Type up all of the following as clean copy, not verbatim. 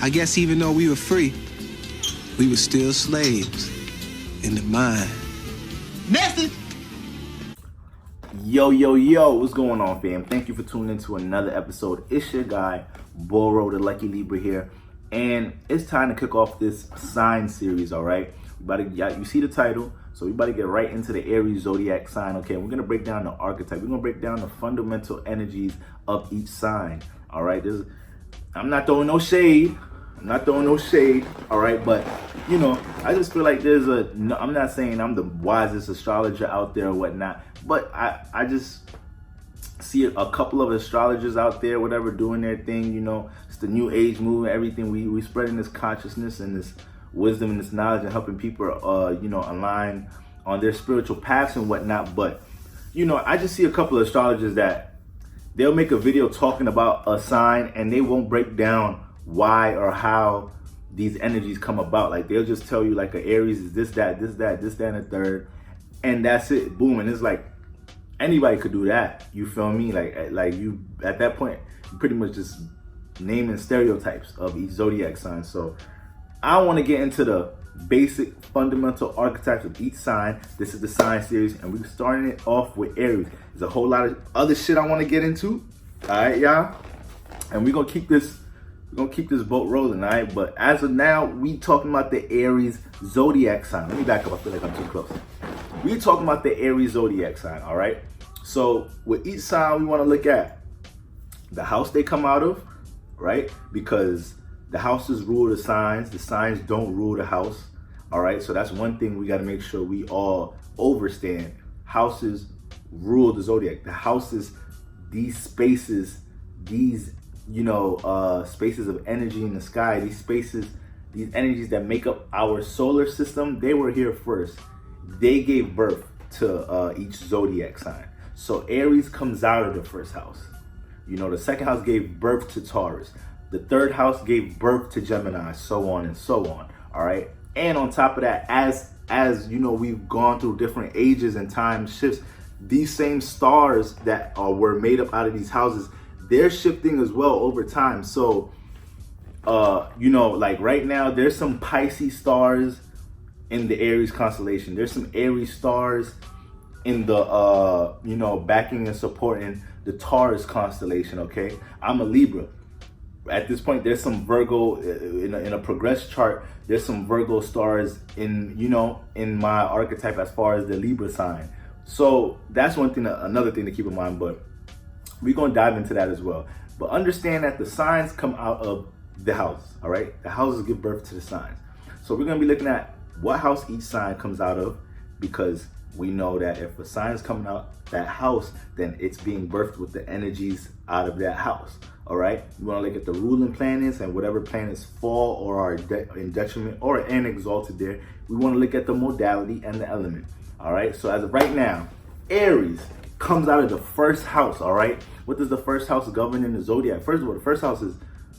I guess even though we were free, we were still slaves in the mind. Message! Yo, what's going on, fam? Thank you for tuning in to another episode. It's your guy, Boro, the Lucky Libra here, and it's time to kick off this sign series, all right? You see the title, so we about to get right into the Aries zodiac sign, okay? We're going to break down the archetype. We're going to break down the fundamental energies of each sign, all right? I'm not throwing no shade. All right? But, you know, I just feel like I'm not saying I'm the wisest astrologer out there or whatnot, but I just see a couple of astrologers out there, whatever, doing their thing, you know. It's the new age movement, everything. We spreading this consciousness and this wisdom and this knowledge and helping people, align on their spiritual paths and whatnot. But, you know, I just see a couple of astrologers that they'll make a video talking about a sign and they won't break down why or how these energies come about. Like, they'll just tell you, like, a Aries is this, that, and the third, and that's it. Boom. And it's like anybody could do that. You feel me? Like you at that point, you pretty much just naming stereotypes of each zodiac sign. So I want to get into the basic fundamental archetypes of each sign. This is the sign series, and we're starting it off with Aries. There's a whole lot of other shit I want to get into. All right, y'all, and we're gonna keep this boat rolling, all right? But as of now, we talking about the Aries zodiac sign. Let me back up. I feel like I'm too close. We talking about the Aries zodiac sign, all right? So with each sign, we want to look at the house they come out of, right? Because the houses rule the signs don't rule the house, all right? So that's one thing we got to make sure we all understand. Houses rule the zodiac. The houses, these spaces, these spaces of energy in the sky, these energies that make up our solar system, they were here first. They gave birth to each zodiac sign. So Aries comes out of the first house. You know, the second house gave birth to Taurus. The third house gave birth to Gemini, so on and so on. All right. And on top of that, as you know, we've gone through different ages and time shifts. These same stars that were made up out of these houses, they're shifting as well over time. So, like right now, there's some Pisces stars in the Aries constellation. There's some Aries stars in the, backing and supporting the Taurus constellation, okay? I'm a Libra. At this point, there's some Virgo, in a progress chart, there's some Virgo stars in my archetype as far as the Libra sign. So that's another thing to keep in mind, but we're going to dive into that as well. But understand that the signs come out of the house, all right? The houses give birth to the signs. So we're going to be looking at what house each sign comes out of, because we know that if a sign is coming out that house, then it's being birthed with the energies out of that house, all right? We want to look at the ruling planets and whatever planets fall or are in detriment or an exalted there. We want to look at the modality and the element, all right? So as of right now, Aries comes out of the first house, all right? What does the first house govern in the zodiac? First of all, the first house is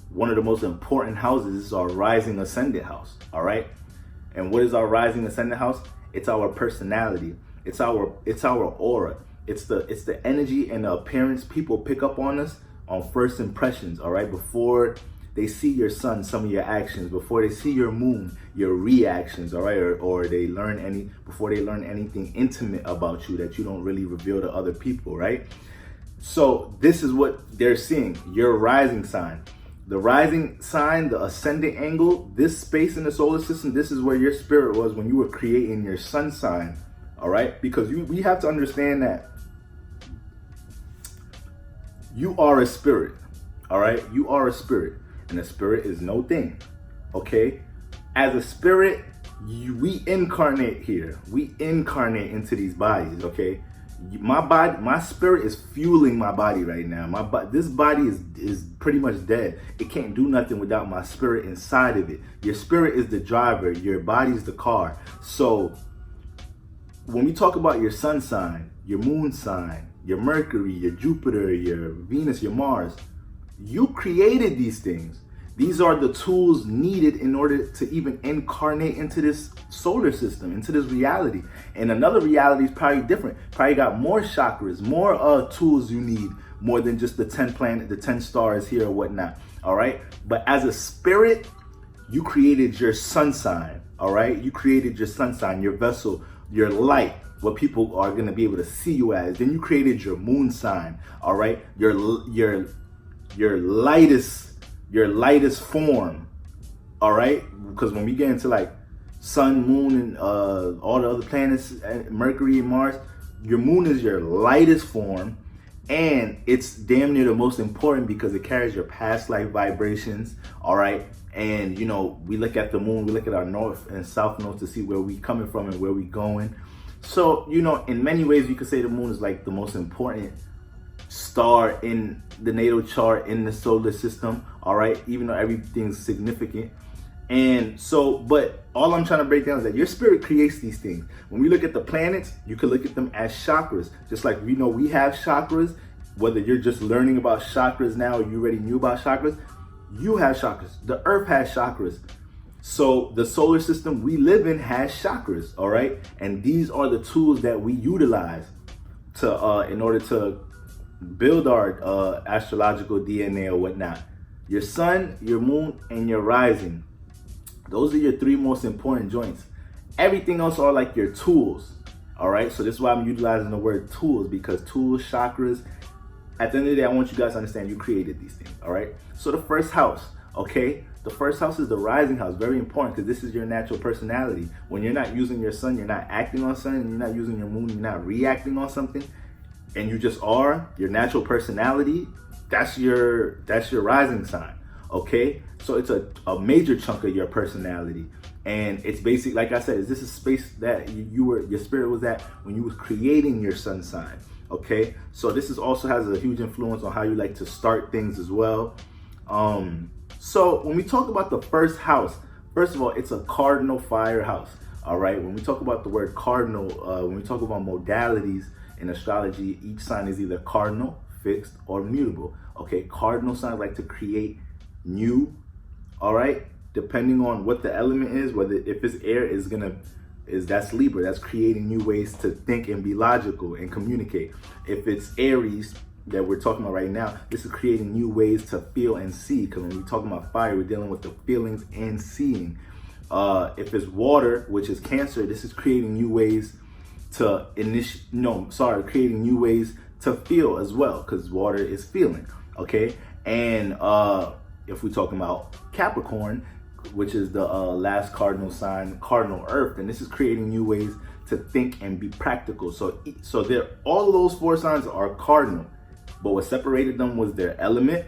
one of the most important houses. It's our rising ascendant house, all right? And what is our rising ascendant house? It's our personality. It's our aura. It's the energy and the appearance people pick up on us on first impressions, all right? Before they see your sun, some of your actions, before they see your moon, your reactions, all right? Or before they learn anything intimate about you that you don't really reveal to other people, right? So this is what they're seeing, your rising sign. The rising sign, the ascendant angle, this space in the solar system, this is where your spirit was when you were creating your sun sign, all right? Because we have to understand that you are a spirit, all right? You are a spirit, and a spirit is no thing, okay? As a spirit, we incarnate here. We incarnate into these bodies, okay? My spirit is fueling my body right now. This body is pretty much dead. It can't do nothing without my spirit inside of it. Your spirit is the driver. Your body is the car. So when we talk about your sun sign, your moon sign, your Mercury, your Jupiter, your Venus, your Mars, you created these things. These are the tools needed in order to even incarnate into this solar system, into this reality. And another reality is probably different. Probably got more chakras, more tools you need, more than just the 10 stars here or whatnot. all right? But as a spirit, you created your sun sign, all right? You created your sun sign, your vessel, your light, what people are going to be able to see you as. Then you created your moon sign, all right? Your lightest form, all right? Because when we get into like sun, moon, and all the other planets, Mercury and Mars, your moon is your lightest form, and it's damn near the most important because it carries your past life vibrations, all right? And you know, we look at the moon, we look at our north and south nodes to see where we coming from and where we going. So, you know, in many ways, you could say the moon is like the most important star in the natal chart, in the solar system, all right? Even though everything's significant. And so, but all I'm trying to break down is that your spirit creates these things. When we look at the planets, you can look at them as chakras. Just like we know we have chakras, whether you're just learning about chakras now or you already knew about chakras, you have chakras. The earth has chakras. So the solar system we live in has chakras, all right? And these are the tools that we utilize to in order to build our astrological DNA or whatnot. Your sun, your moon, and your rising. Those are your three most important joints. Everything else are like your tools, all right? So this is why I'm utilizing the word tools, because tools, chakras, at the end of the day, I want you guys to understand you created these things, all right? So the first house, okay? The first house is the rising house. Very important because this is your natural personality. When you're not using your sun, you're not acting on sun, and you're not using your moon, you're not reacting on something, and you just are your natural personality. That's your rising sign, okay? So it's a major chunk of your personality, and it's basic. Like I said, is this a space that your spirit was at when you was creating your sun sign? Okay, so this is also has a huge influence on how you like to start things as well. So when we talk about the first house, first of all, it's a cardinal fire house. All right, when we talk about the word cardinal, when we talk about modalities in astrology, each sign is either cardinal, fixed, or mutable. Okay, cardinal signs like to create new, all right, depending on what the element is, whether if it's air that's Libra, that's creating new ways to think and be logical and communicate. If it's Aries that we're talking about right now, this is creating new ways to feel and see, because when we're talking about fire, we're dealing with the feelings and seeing. If it's water, which is Cancer, this is creating new ways to creating new ways to feel as well, because water is feeling, okay? And if we're talking about Capricorn, which is the last cardinal sign, cardinal earth, and this is creating new ways to think and be practical. So all of those four signs are cardinal, but what separated them was their element.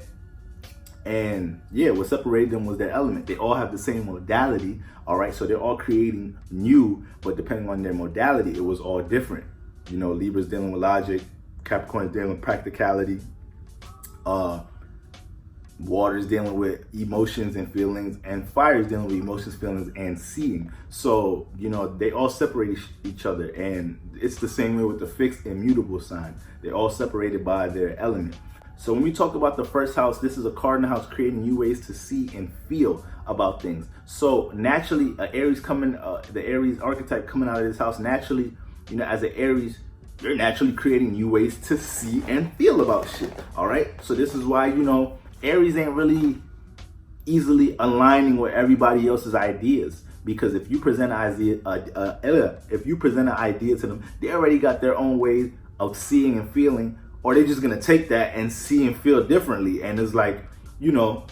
And yeah, what separated them was their element. They all have the same modality, all right? So they're all creating new, but depending on their modality, it was all different. You know, Libra's dealing with logic, Capricorn is dealing with practicality, water is dealing with emotions and feelings, and fire is dealing with emotions, feelings, and seeing. So, you know, they all separate each other, and it's the same way with the fixed and mutable sign. They're all separated by their element. So when we talk about the first house, this is a cardinal house creating new ways to see and feel about things. So naturally, the Aries archetype coming out of this house, naturally, you know, as an Aries, you're naturally creating new ways to see and feel about shit, all right? So this is why, you know, Aries ain't really easily aligning with everybody else's ideas, because if you present an idea to them, they already got their own way of seeing and feeling, or they're just gonna take that and see and feel differently. And it's like, you know,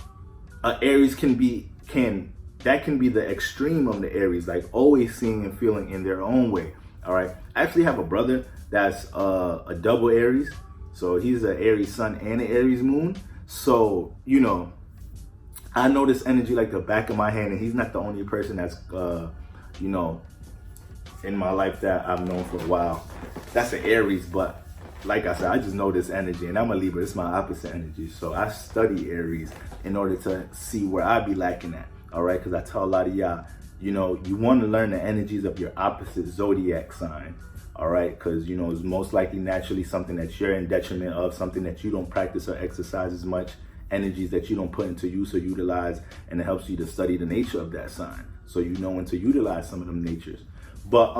Aries can be the extreme of the Aries, like always seeing and feeling in their own way. All right, I actually have a brother that's a double Aries, so he's an Aries sun and an Aries moon. So, you know, I know this energy like the back of my hand, and he's not the only person that's, you know, in my life that I've known for a while. That's an Aries, but like I said, I just know this energy, and I'm a Libra. It's my opposite energy. So I study Aries in order to see where I be lacking at, all right? Because I tell a lot of y'all, you know, you want to learn the energies of your opposite zodiac sign, all right? Because, you know, it's most likely naturally something that you're in detriment of, something that you don't practice or exercise as much, energies that you don't put into use or utilize, and it helps you to study the nature of that sign, so you know when to utilize some of them natures. But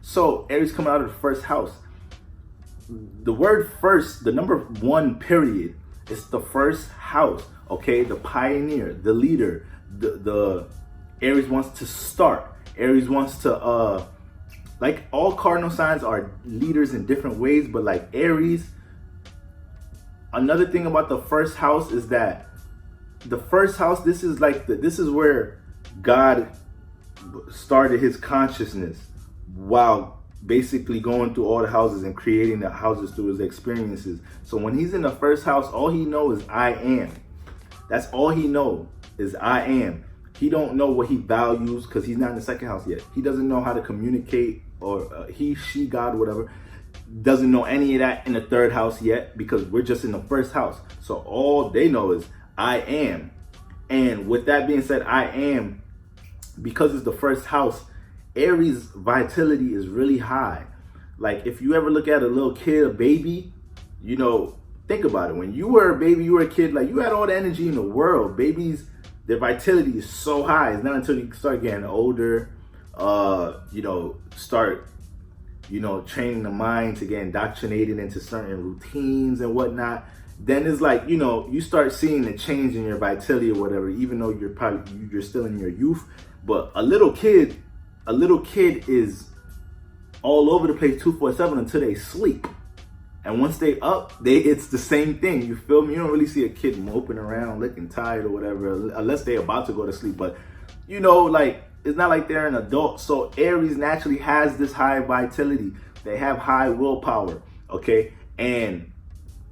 so Aries coming out of the first house, the word first, the number 1 period, it's the first house, okay? The pioneer, the leader, the Aries wants to start. Aries wants to, like all cardinal signs are leaders in different ways, but like Aries, another thing about the first house is that the first house, this is like, this is where God started his consciousness while basically going through all the houses and creating the houses through his experiences. So when he's in the first house, all he knows is I am. That's all he knows is I am. He don't know what he values because he's not in the second house yet. He doesn't know how to communicate, or he, she, God, whatever. Doesn't know any of that in the third house yet because we're just in the first house. So all they know is I am. And with that being said, I am, because it's the first house, Aries vitality is really high. Like if you ever look at a little kid, a baby, you know, think about it. When you were a baby, you were a kid, like you had all the energy in the world. Babies, their vitality is so high. It's not until you start getting older, you know, start, you know, training the mind to get indoctrinated into certain routines and whatnot. Then it's like, you know, you start seeing the change in your vitality or whatever, even though you're still in your youth. But a little kid is all over the place 24/7 until they sleep. And once they up, it's the same thing. You feel me? You don't really see a kid moping around, looking tired or whatever, unless they're about to go to sleep. But, you know, like, it's not like they're an adult. So Aries naturally has this high vitality. They have high willpower, okay? And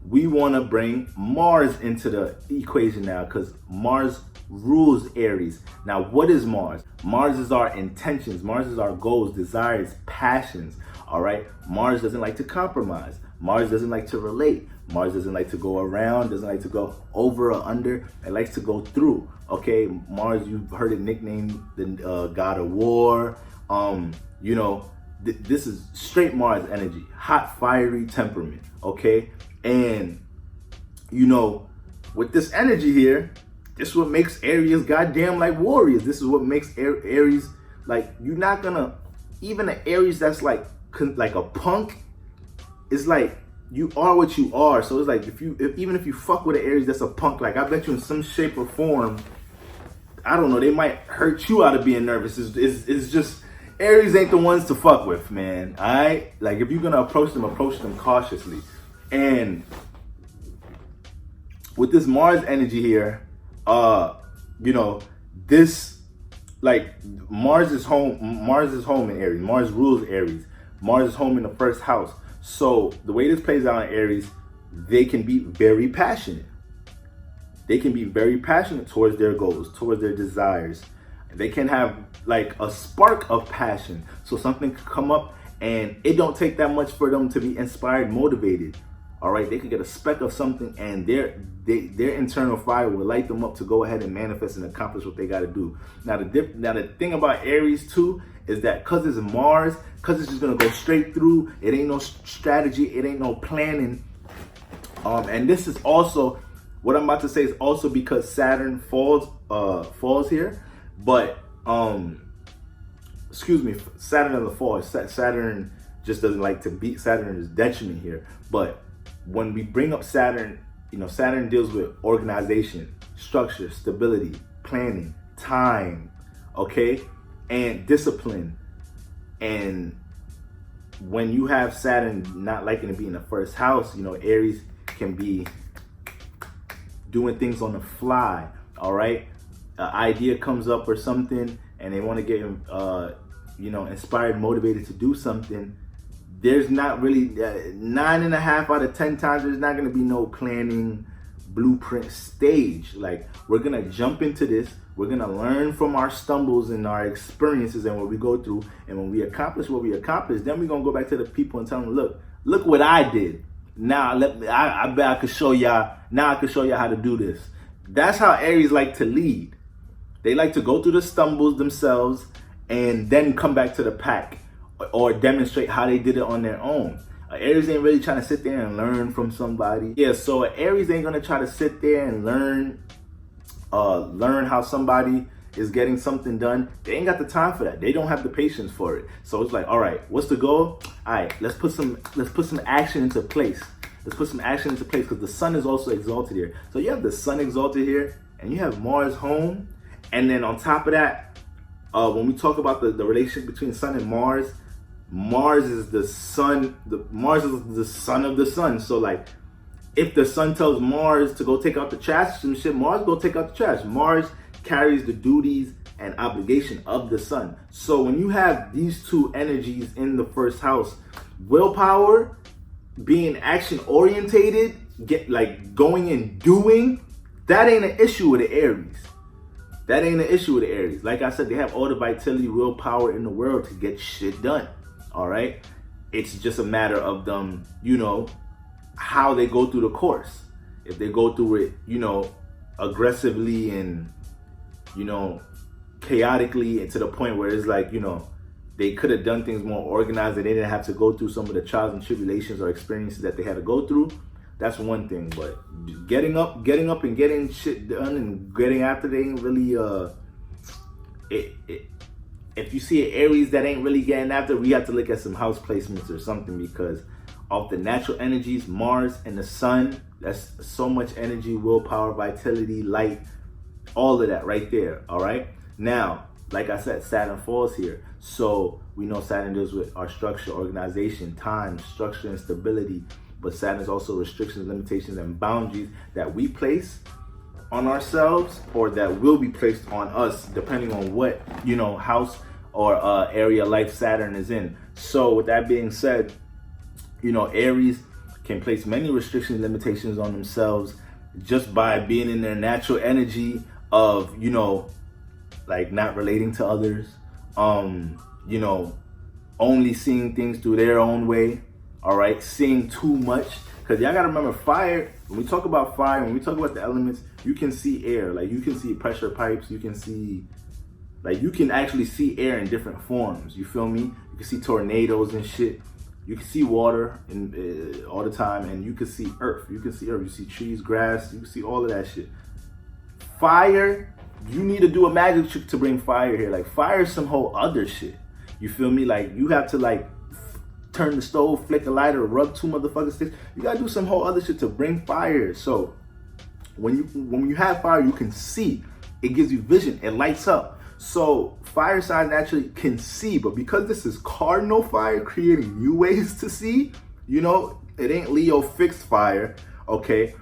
we want to bring Mars into the equation now because Mars rules Aries. Now, what is Mars? Mars is our intentions. Mars is our goals, desires, passions, all right? Mars doesn't like to compromise. Mars doesn't like to relate. Mars doesn't like to go around, doesn't like to go over or under. It likes to go through, okay? Mars, you've heard it nicknamed the god of war. You know, this is straight Mars energy, hot, fiery temperament, okay? And, you know, with this energy here, this is what makes Aries goddamn like warriors. This is what makes Aries like, you're not gonna, even an Aries that's like a punk, it's like you are what you are. So it's like even if you fuck with an Aries that's a punk, like I bet you in some shape or form, I don't know, they might hurt you out of being nervous. It's just, Aries ain't the ones to fuck with, man. Alright? Like if you're gonna approach them cautiously. And with this Mars energy here, you know, this, like, Mars is home in Aries. Mars rules Aries. Mars is home in the first house. So the way this plays out in Aries, they can be very passionate. They can be very passionate towards their goals, towards their desires. They can have like a spark of passion. So something could come up and it don't take that much for them to be inspired, motivated. All right, they could get a speck of something and their internal fire will light them up to go ahead and manifest and accomplish what they got to do. Now the thing about Aries too is that because it's Mars, because it's just gonna go straight through. It ain't no strategy. It ain't no planning. And this is also what I'm about to say is also because Saturn falls here, but excuse me, Saturn doesn't fall. Saturn just doesn't like to beat. Saturn is detriment here, but when we bring up Saturn, you know, Saturn deals with organization, structure, stability, planning, time, okay, and discipline. And when you have Saturn not liking to be in the first house, you know, Aries can be doing things on the fly, all right? An idea comes up or something and they want to get, you know, inspired, motivated to do something. There's not really 9.5 out of 10 times there's not going to be no planning blueprint stage. Like, we're going to jump into this. We're going to learn from our stumbles and our experiences and what we go through. And when we accomplish what we accomplish, then we're going to go back to the people and tell them, look what I did. Now I bet I could show y'all. Now I could show y'all how to do this. That's how Aries like to lead. They like to go through the stumbles themselves and then come back to the pack or demonstrate how they did it on their own. Aries ain't really trying to sit there and learn from somebody. Yeah, so Aries ain't gonna try to sit there and learn how somebody is getting something done. They ain't got the time for that. They don't have the patience for it. So it's like, all right, what's the goal? All right, let's put some action into place. Let's put some action into place, because the sun is also exalted here. So you have the sun exalted here, and you have Mars home. And then on top of that, when we talk about the relationship between sun and Mars, Mars is the sun. Mars is the son of the sun. So like, if the sun tells Mars to go take out the trash, some shit, Mars go take out the trash. Mars carries the duties and obligation of the sun. So when you have these two energies in the first house, willpower, being action orientated, going and doing, that ain't an issue with the Aries. That ain't an issue with the Aries. Like I said, they have all the vitality, willpower in the world to get shit done. All right. It's just a matter of them, how they go through the course. If they go through it, aggressively and, chaotically, and to the point where it's like, they could have done things more organized and they didn't have to go through some of the trials and tribulations or experiences that they had to go through. That's one thing. But getting up and getting shit done and getting after, they ain't really, if you see an Aries that ain't really getting after, we have to look at some house placements or something, because of the natural energies, Mars and the sun, that's so much energy, willpower, vitality, light, all of that right there. All right. Now, like I said, Saturn falls here. So we know Saturn deals with our structure, organization, time, structure, and stability. But Saturn is also restrictions, limitations, and boundaries that we place on ourselves, or that will be placed on us, depending on what, house or area life Saturn is in. So with that being said, Aries can place many restrictions, limitations on themselves just by being in their natural energy of, like not relating to others, only seeing things through their own way. All right, seeing too much, because y'all gotta remember, fire. When we talk about fire, when we talk about the elements, you can see air. Like you can see pressure pipes. You can see, you can actually see air in different forms. You feel me? You can see tornadoes and shit. You can see water all the time, and you can see earth. You can see earth. You see trees, grass. You can see all of that shit. Fire, you need to do a magic trick to bring fire here. Like fire is some whole other shit. You feel me? Like you have to turn the stove, flick a lighter, rub two motherfucking sticks. You gotta do some whole other shit to bring fire. So when you have fire, you can see. It gives you vision. It lights up. So fire sign naturally can see, but because this is cardinal fire, creating new ways to see, it ain't Leo fixed fire, okay?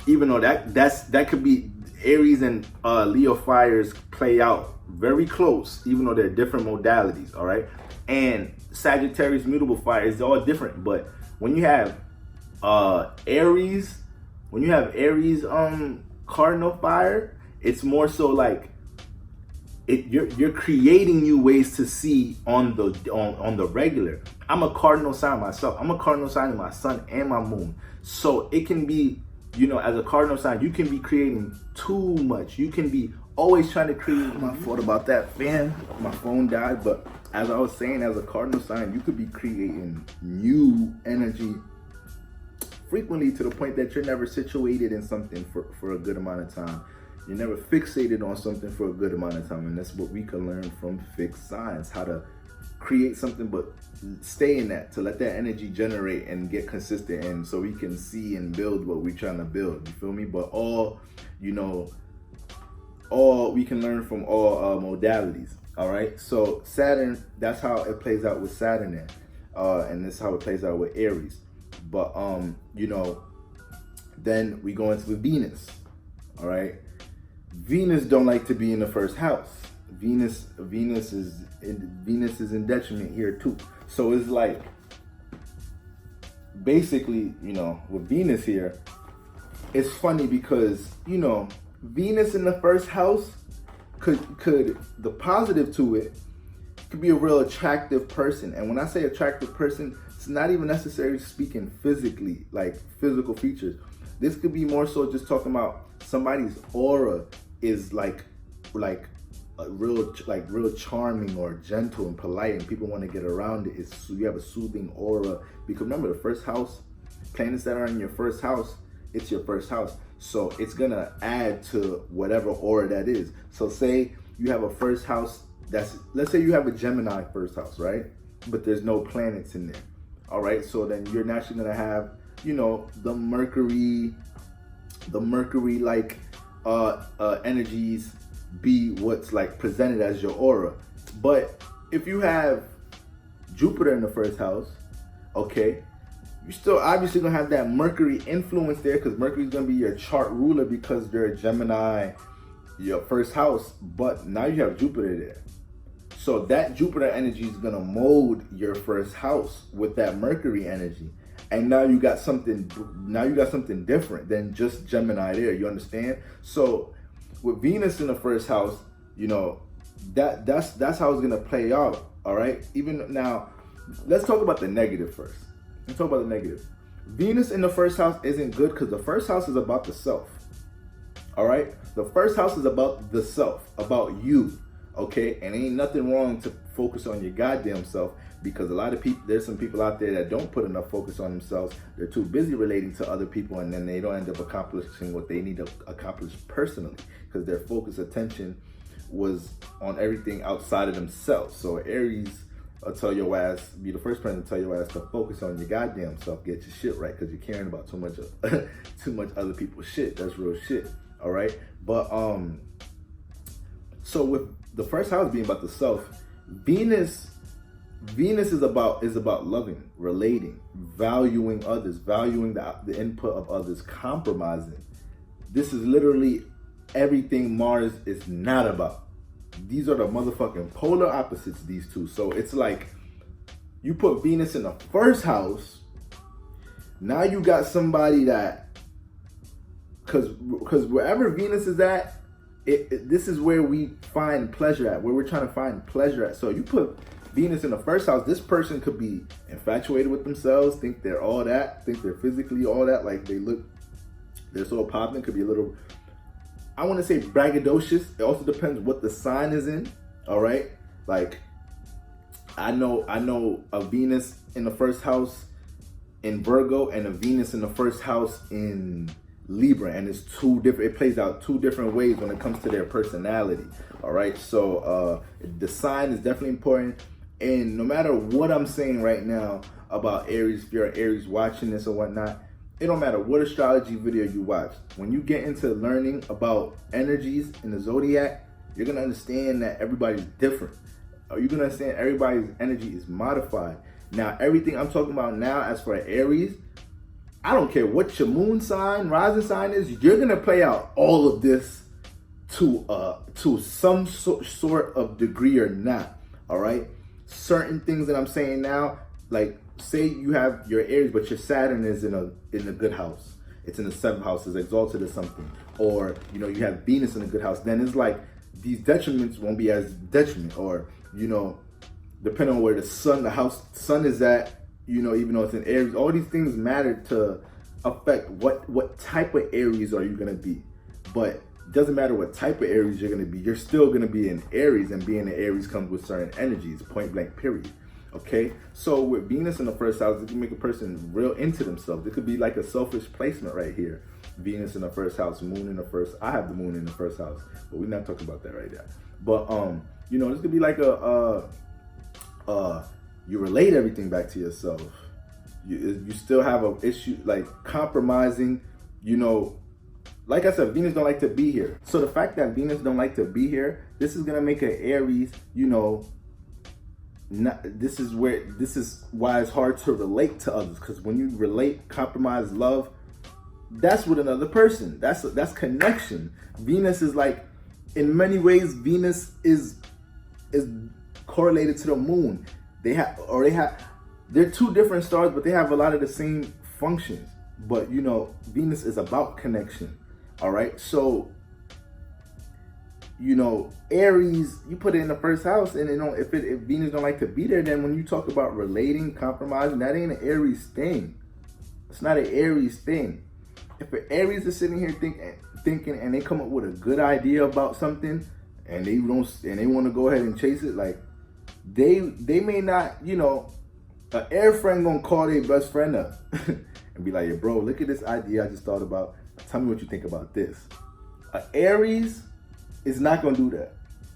Even though that could be Aries and Leo fires play out very close, even though they're different modalities, all right? And Sagittarius mutable fire is all different. But when you have Aries, cardinal fire, it's more so like you're creating new ways to see on the regular. I'm a cardinal sign myself. I'm a cardinal sign in my sun and my moon. So it can be, as a cardinal sign, you can be creating too much. You can be always trying to create. My fault about that, fam. My phone died. But as I was saying, as a cardinal sign, you could be creating new energy frequently, to the point that you're never situated in something for a good amount of time. You're never fixated on something for a good amount of time. And that's what we can learn from fixed signs, how to create something but stay in that, to let that energy generate and get consistent, and so we can see and build what we're trying to build. You feel me? But all we can learn from all modalities. All right. So Saturn, that's how it plays out with Saturn there, and this is how it plays out with Aries. But then we go into Venus. All right. Venus don't like to be in the first house. Venus is in detriment here too. So it's like, basically, with Venus here, it's funny because, Venus in the first house could the positive to it could be a real attractive person. And when I say attractive person, it's not even necessarily speaking physically, like physical features. This could be more so just talking about somebody's aura is like real charming or gentle and polite, and people want to get around it. You have a soothing aura, because remember, the first house, planets that are in your first house, it's your first house, so it's gonna add to whatever aura that is. So say you have a first house let's say you have a Gemini first house, right? But there's no planets in there. All right, so then you're naturally gonna have you know, the Mercury like energies be what's like presented as your aura. But if you have Jupiter in the first house, okay, you're still obviously gonna have that Mercury influence there, because Mercury's gonna be your chart ruler because you're a Gemini, your first house. But now you have Jupiter there, so that Jupiter energy is gonna mold your first house with that Mercury energy, and now you got something. Now you got something different than just Gemini there. You understand? So with Venus in the first house, you know, that's how it's gonna play out. All right. Even now, let's talk about the negative first. Let's talk about the negative. Venus in the first house isn't good because the first house is about the self. All right. The first house is about the self, about you. Okay. And ain't nothing wrong to focus on your goddamn self, because a lot of people, there's some people out there that don't put enough focus on themselves. They're too busy relating to other people, and then they don't end up accomplishing what they need to accomplish personally, because their focus attention was on everything outside of themselves. So Aries will tell your ass, be the first person to tell your ass to focus on your goddamn self, get your shit right, because you're caring about too much other people's shit. That's real shit. All right. But so with the first house being about the self, Venus is about loving, relating, valuing others, valuing the input of others, compromising. This is literally everything Mars is not about. These are the motherfucking polar opposites, these two. So it's like you put Venus in the first house, now you got somebody that, because wherever Venus is at, this is where we find pleasure at, where we're trying to find pleasure at. So you put Venus in the first house, this person could be infatuated with themselves, think they're all that, think they're physically all that, like they're so popping, could be a little, I want to say braggadocious. It also depends what the sign is in. All right. Like I know a Venus in the first house in Virgo and a Venus in the first house in Libra, and it's two different, it plays out two different ways when it comes to their personality. All right. So the sign is definitely important. And no matter what I'm saying right now about Aries, if you're Aries watching this or whatnot, it don't matter what astrology video you watch. When you get into learning about energies in the zodiac, you're going to understand that everybody's different. You're going to understand everybody's energy is modified. Now, everything I'm talking about now as for Aries, I don't care what your moon sign, rising sign is, you're going to play out all of this to some sort of degree or not. All right? Certain things that I'm saying now, like, say you have your Aries, but your Saturn is in a good house. It's in the 7th house, is exalted or something. Or, you know, you have Venus in a good house. Then it's like these detriments won't be as detriment. Or, you know, depending on where the sun is at, you know, even though it's in Aries, all these things matter to affect what type of Aries are you going to be. But it doesn't matter what type of Aries you're going to be. You're still going to be in Aries, and being in Aries comes with certain energies, point blank, period. Okay, so with Venus in the first house, it can make a person real into themselves. It could be like a selfish placement right here. Venus in the first house, moon in the first. I have the moon in the first house, but we're not talking about that right now. But you know, this could be like you relate everything back to yourself. You still have an issue like compromising. You know, like I said, Venus don't like to be here. So the fact that Venus don't like to be here, this is gonna make an Aries, you know. This is why it's hard to relate to others, because when you relate, compromise, love, that's with another person. That's connection. Venus is like, in many ways, Venus is correlated to the moon. They're two different stars, but they have a lot of the same functions. But you know, Venus is about connection. All right, so you know, Aries, you put it in the first house, and you know, if Venus don't like to be there, then when you talk about relating, compromising, that ain't an Aries thing. It's not an Aries thing. If an Aries is sitting here thinking, and they come up with a good idea about something, and they want to go ahead and chase it, like they may not, you know, an air friend gonna call their best friend up and be like, "Yo, bro, look at this idea I just thought about. Tell me what you think about this." An Aries is not gonna do that.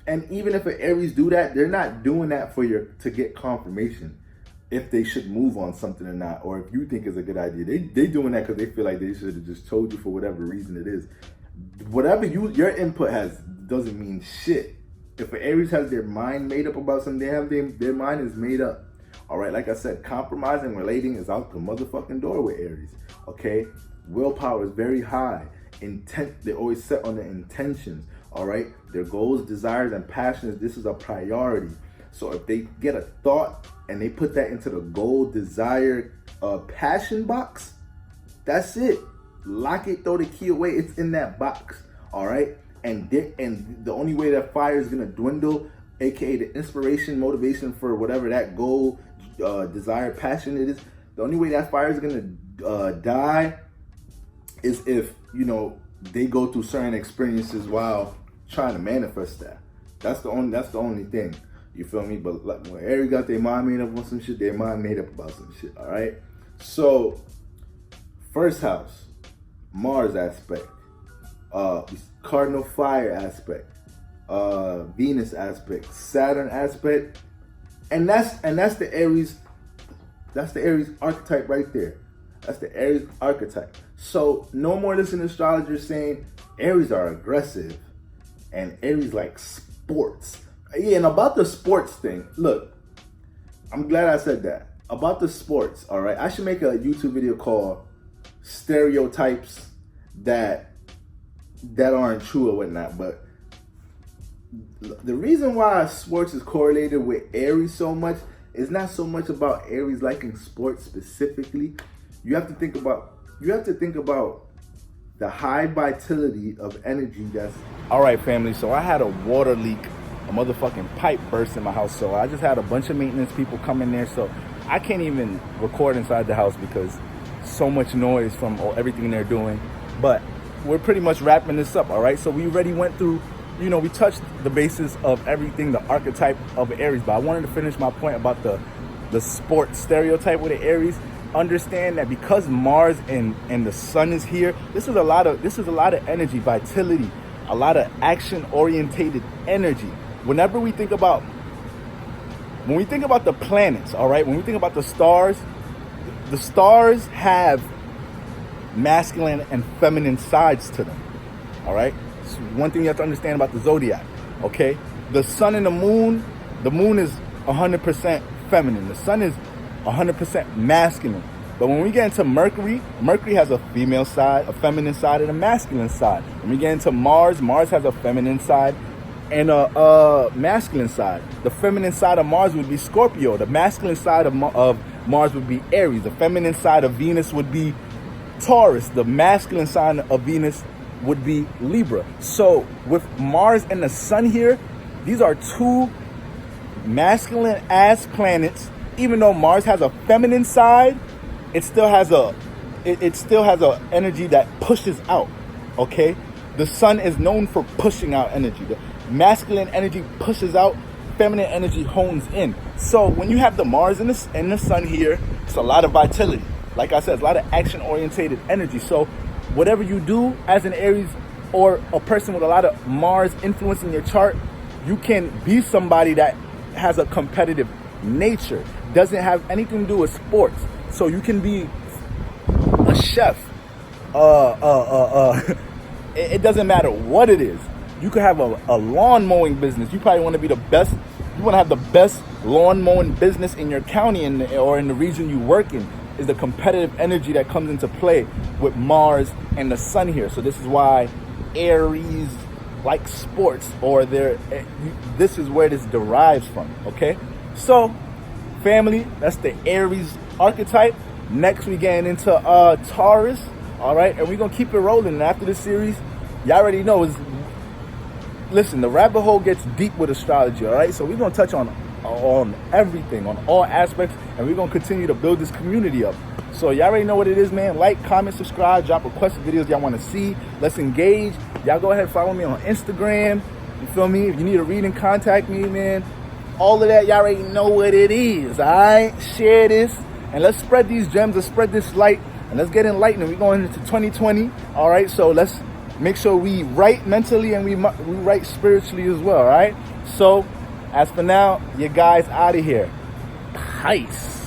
And even if an Aries do that, they're not doing that to get confirmation. if they should move on something or not, or if you think it's a good idea. They doing that because they feel like they should have just told you for whatever reason it is. Whatever your input has doesn't mean shit. If an Aries has their mind made up about something, they have their mind is made up. All right, like I said, compromising, relating is out the motherfucking door with Aries. Okay, willpower is very high. They're always set on their intentions. All right, their goals, desires, and passions. This is a priority. So if they get a thought and they put that into the goal, desire, passion box, that's it. Lock it, throw the key away. It's in that box. All right. And the only way that fire is gonna dwindle, aka the inspiration, motivation for whatever that goal, desire, passion it is, the only way that fire is gonna die is if, you know, they go through certain experiences while trying to manifest that. That's the only thing. You feel me? But like when Aries got their mind made up on some shit, their mind made up about some shit. All right. So first house, Mars aspect, cardinal fire aspect, Venus aspect, Saturn aspect, and that's the Aries. That's the Aries archetype right there. That's the Aries archetype. So no more listening to astrologers saying Aries are aggressive and Aries like sports. Yeah, and about the sports thing, look, I'm glad I said that. About the sports, all right? I should make a YouTube video called Stereotypes that aren't true or whatnot. But the reason why sports is correlated with Aries so much is not so much about Aries liking sports specifically. You have to think about the high vitality of energy that's... All right, family, so I had a water leak. A motherfucking pipe burst in my house, so I just had a bunch of maintenance people come in there, so I can't even record inside the house because so much noise from everything they're doing. But we're pretty much wrapping this up, all right? So we already went through, you know, we touched the basis of everything, the archetype of Aries, but I wanted to finish my point about the sports stereotype with the Aries. Understand that because Mars and the Sun is here, this is a lot of energy, vitality, a lot of action-orientated energy. When we think about the planets, all right, when we think about the stars have masculine and feminine sides to them, all right? So one thing you have to understand about the zodiac, okay? The sun and the moon is 100% feminine. The sun is 100% masculine. But when we get into Mercury has a female side, a feminine side, and a masculine side. When we get into Mars has a feminine side and a masculine side. The feminine side of Mars would be Scorpio. The masculine side of Mars would be Aries. The feminine side of Venus would be Taurus. The masculine side of Venus would be Libra. So with Mars and the Sun here, these are two masculine ass planets. Even though Mars has a feminine side, it still has a energy that pushes out. Okay, the Sun is known for pushing out energy. The masculine energy pushes out, feminine energy hones in. So when you have the Mars and the Sun here, it's a lot of vitality. Like I said, it's a lot of action-orientated energy. So whatever you do as an Aries or a person with a lot of Mars influence in your chart, you can be somebody that has a competitive nature. Doesn't have anything to do with sports. So you can be a chef. It doesn't matter what it is. You could have a lawn mowing business. You probably want to be the best. You want to have the best lawn mowing business in your county or in the region you work in. Is the competitive energy that comes into play with Mars and the Sun here. So this is why Aries like sports, or this is where this derives from. Okay, so family, that's the Aries archetype. Next we getting into Taurus. All right, and we're gonna keep it rolling. And after this series, y'all already know listen, the rabbit hole gets deep with astrology. All right, so we're gonna touch on everything, on all aspects, and we're gonna continue to build this community up. So y'all already know what it is, man. Like, comment, subscribe, drop requested videos y'all want to see. Let's engage. Y'all go ahead and follow me on Instagram. You feel me? If you need a reading, contact me, man. All of that, y'all already know what it is. All right, share this and let's spread these gems, let's spread this light, and let's get enlightened. We're going into 2020. All right, so let's make sure we right mentally and we right spiritually as well. All right, so as for now, you guys out of here. Peace.